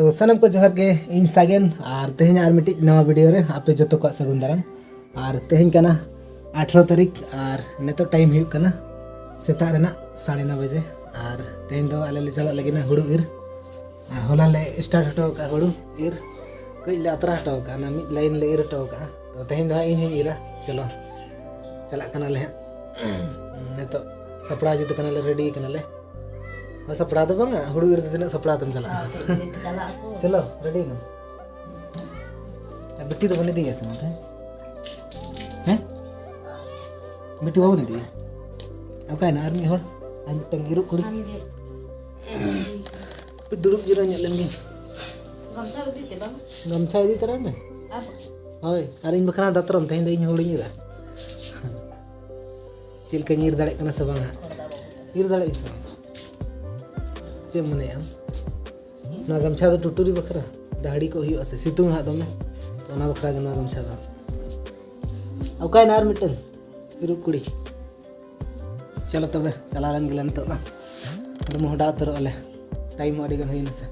तो सनम को जोहर के इन सागेन और तेहन और मिट्टी नवा वीडियो रे आपे जतो को सगुन दाराम और तेहन कना 18 तारीख और नेतो टाइम हुई कना सेता रेना 9:30 बजे और तेहन दो आले ले चला लगिना हुड़ू इर होला ले स्टार्ट हटो का हुड़ू इर कई ले अतरा हटो का ना मिड लाइन ले इर हटो का तो तेहन दो इन इरा चलो चला कना ले नेतो सपड़ा जुत कना ले रेडी कना ले सपड़ा तो बंगा हुड़ू इर दिन सपड़ा तुम चला चलो रेडी ना बिट्टी तो बनी दी है समझ हैं बिट्टी बाबू नहीं दी अब का है ना आर्मी होड़ हम टंगी रुक कुड़ी दुरुप जरा nyelengin गमछा दी तरह में होय अरे इन बखरा दातरम तहिन इन होड़ी रा चिल के नीर दाड़े कना से बांगा नीर दाड़े से चे मने हम ना गमछा तो टुटुरी बखरा दाढ़ी को हुई से सितुंग हा दमे तो ना बखरा ना गमछा दा अब काय नार मिटन रुक कुड़ी चलो तबे चला रन गेलन तो ना तो मोहडा तर अले टाइम अड़ी गन होइना से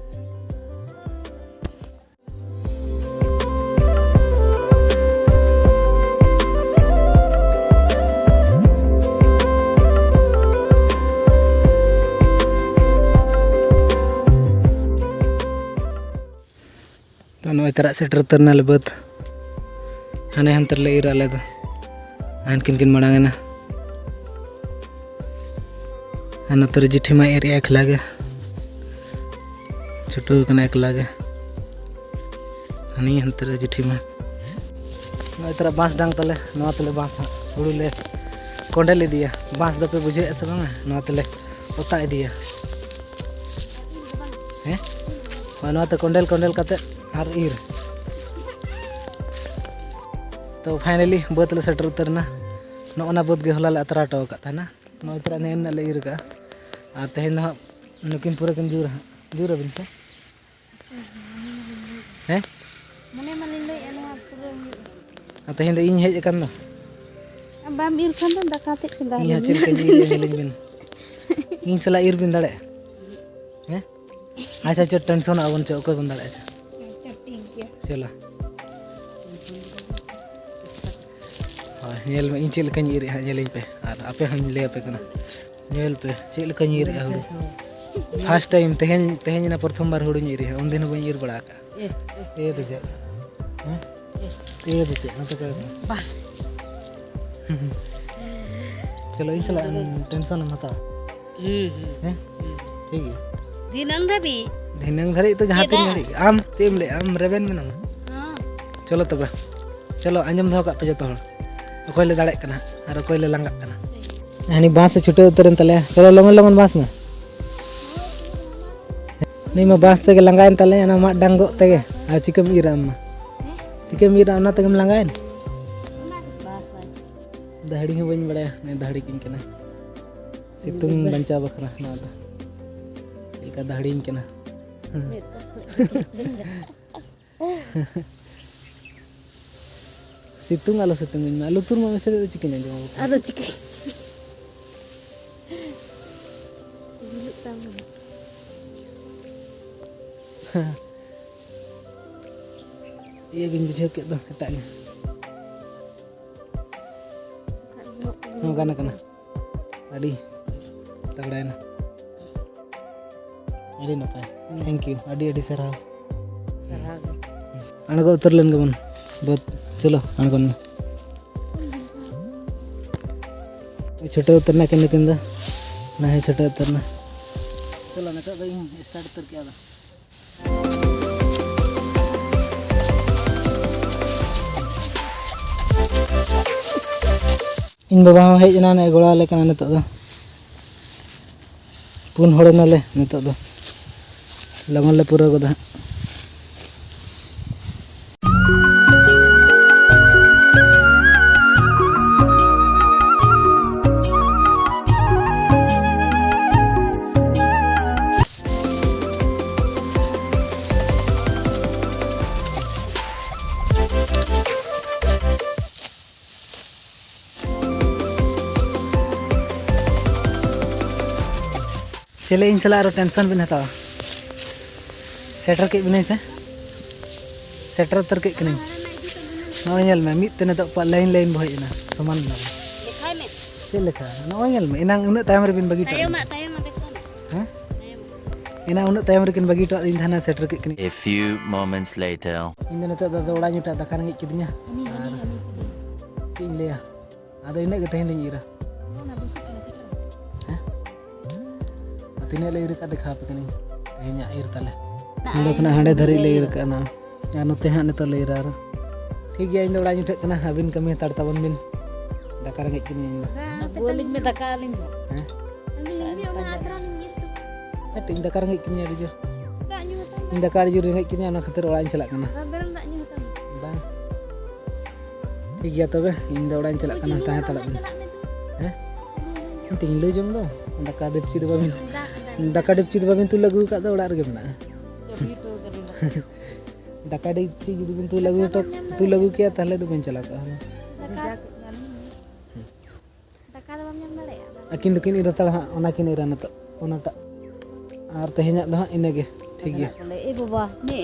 तो नय तरह सेटर तरना ले बत हाने हंतर ले इर आले तो आन किन मडांगना आना तर जिठी मा एरिया एक लागे छोटू कना एक लागे हनी हंतर जिठी मा नय तरह बांस डांग तले नवा तले बांस हुड़ू ले कोंडे ले दिया बांस दपे बुझे ऐसे बांगा नवा तले ओता दिया हैं नवा तो कोंडेल कोंडेल कते और इर तो फाइनली बत ले सेटर उतरना नोना बत गे होला ले अतरा हटो का ना नो इतरा नेन ले इर का और तेहन नुकिन पूरा किन जुर बिन से हैं मने मने ले एना पूरा तेहन इन हेज कन दो बाम इर खन दो दकाते खंदा इन चिल के जी बिन इन सला इर बिन दड़े हैं अच्छा चो टेंशन आवन चो कोई बन दड़े चलो नेल में इन चिल के नीर नेलिन पे और आपे हम ले पे कना नेल पे चिल के नीर हुड़ू फर्स्ट टाइम तेहन ना प्रथम बार हुड़ू नीर उन दिन बई इर बड़ा का ए तो जे हैं ए तो जे ना तो बा चलो इन चला टेंशन मत हैं ठीक है दिनंग धरी तो जहां तीन घड़ी आम चेम ले आम रेबेन में ना चलो तब चलो आंजम दो का पे जतो अकोय ले दाड़े कना और अकोय ले लंगा कना यानी बांस से छुटे उतरन तले चलो लंगन लंगन बांस में नहीं मैं बांस ते लंगायन तले ना मा डांगो ते आ चिकम इरा ना ते लंगायन दाढ़ी हो बन बड़ा ने दाढ़ी किन कना सितुंग बंचा बखरा ना दा एका दाढ़ी कना सितुंग आलो सितुंग आलू तुर में से चिकन जो आरो चिकन ये गिन बुझे के दो हटाने नो गाना कना अड़ी तगड़ा है ना अड़ी नपाय थैंक यू अड़ी अड़ी सराव अणगो उतर लेन गबन बहुत चलो अणगन में छोटे उतरना किन किन दा ना है छोटे उतरना चलो ना तो स्टार्ट उतर के आदा इन बाबा हेज ना ने गोड़ा ले कना नतो पुन होड़ नाले नतो दो लगन ले पूरा गोदा चले इन सला टेंशन बिन हतावा सेटर के बिना से सेटर उतर के कने नॉय नेल में मित तने तो लाइन लाइन बहजना समान ना लिखाई में से लेखा नॉय नेल में इनांग उन टाइम रे बिन बगी तो तायम देखो हैं इना उन टाइम रे किन बगी तो दिन थाना सेटर के कने A few moments later. इन नतो दा ओड़ा ᱧᱩᱴᱟ दाका रंगी किदnya ᱪᱮᱫ ᱤᱧ ᱞᱟᱹᱭᱟ ᱟᱫᱚ ᱤᱱᱟᱹᱜ ᱜᱮ ᱛᱮᱦᱮᱧ ᱤᱧ ᱤᱨᱟ ᱛᱤᱱᱟᱹᱜ ᱞᱮ ᱤᱨ ᱠᱟᱜ ᱫᱮᱠᱷᱟᱣ ᱟᱯᱮ ᱠᱟᱹᱱᱟᱹᱧ ᱛᱮᱦᱮᱧᱟᱜ ᱤᱨ ᱛᱟᱞᱮ ᱱᱚᱰᱮ ᱠᱷᱚᱱᱟᱜ ᱦᱟᱸᱰᱮ ᱫᱷᱟᱹᱨᱤᱡ ᱞᱮ ᱤᱨ ᱠᱟᱜᱼᱟ ᱟᱨ ᱱᱚᱛᱮ ᱦᱟᱸᱜ ᱱᱤᱛᱚᱜ ᱞᱮ ᱤᱨᱟ ᱴᱷᱤᱠ ᱜᱮᱭᱟ ᱤᱧ ᱫᱚ ᱚᱲᱟᱜ ᱧᱩᱴᱟᱹᱜ ᱠᱟᱱᱟ ᱟᱹᱵᱤᱱ ᱠᱟᱹᱢᱤ ᱦᱟᱛᱟᱲ ᱛᱟᱵᱚᱱ ᱵᱤᱱ ᱫᱟᱠᱟ ᱨᱮᱸᱜᱮᱡ ᱠᱤᱫᱤᱧ ᱤᱧ ᱫᱚ बोलिंग में धक्का लिंग ᱦᱮᱸ लिंग में आतरा लिंग ᱦᱮᱸ ᱤᱧ ᱫᱟᱠᱟ ᱨᱮᱸᱜᱮᱡ ᱠᱤᱫᱤᱧ ᱟᱹᱰᱤ ᱡᱳᱨ दा ᱧᱩ हता ᱤᱧ ᱫᱟᱠᱟ ᱟᱹᱰᱤ ᱡᱳᱨ ᱨᱮᱸᱜᱮᱡ ᱠᱤᱫᱤᱧᱟ ᱚᱱᱟ ᱠᱷᱟᱹᱛᱤᱨ ᱚᱲᱟᱜ ᱤᱧ ᱪᱟᱞᱟᱜ ᱠᱟᱱᱟ बेरम दा ᱧᱩ हता ᱵᱟᱝ ᱴᱷᱤक ᱜᱮᱭᱟ ᱛᱚᱵᱮ ᱤᱧ ᱫᱚ ᱚᱲᱟᱜ ᱤᱧ ᱪᱟᱞᱟᱜ ᱠᱟᱱᱟ ᱛᱟᱦᱮᱸ ᱦᱟᱛᱟᱲᱚᱜ ᱵᱤᱱ ᱦᱮᱸ ᱛᱤᱧ ᱞᱟᱹᱭ ᱡᱚᱝ ᱫᱚ ᱫᱟᱠᱟ ᱰᱮᱯᱪᱤ ᱫᱚ ᱵᱟᱵᱤᱱ ᱫᱟᱠᱟ ᱰᱮᱯᱪᱤ ᱫᱚ ᱵᱟᱵᱤन तुल ᱟᱹᱜᱩ ᱟᱠᱟᱫ ᱫᱚ ᱚᱲᱟᱜ ᱨᱮᱜᱮ ᱢᱮᱱᱟᱜᱼᱟ दाका डेक्ची जुदी बिन तुल अगू किया ताहले दो बिन चला का धक्का दो बम नाम दाड़े अकिन दकिन इरा तळ हां ओना किन इरा नतो ओनाटा आर तेहेना दो हां इनेगे ठीक गया ए बाबा ने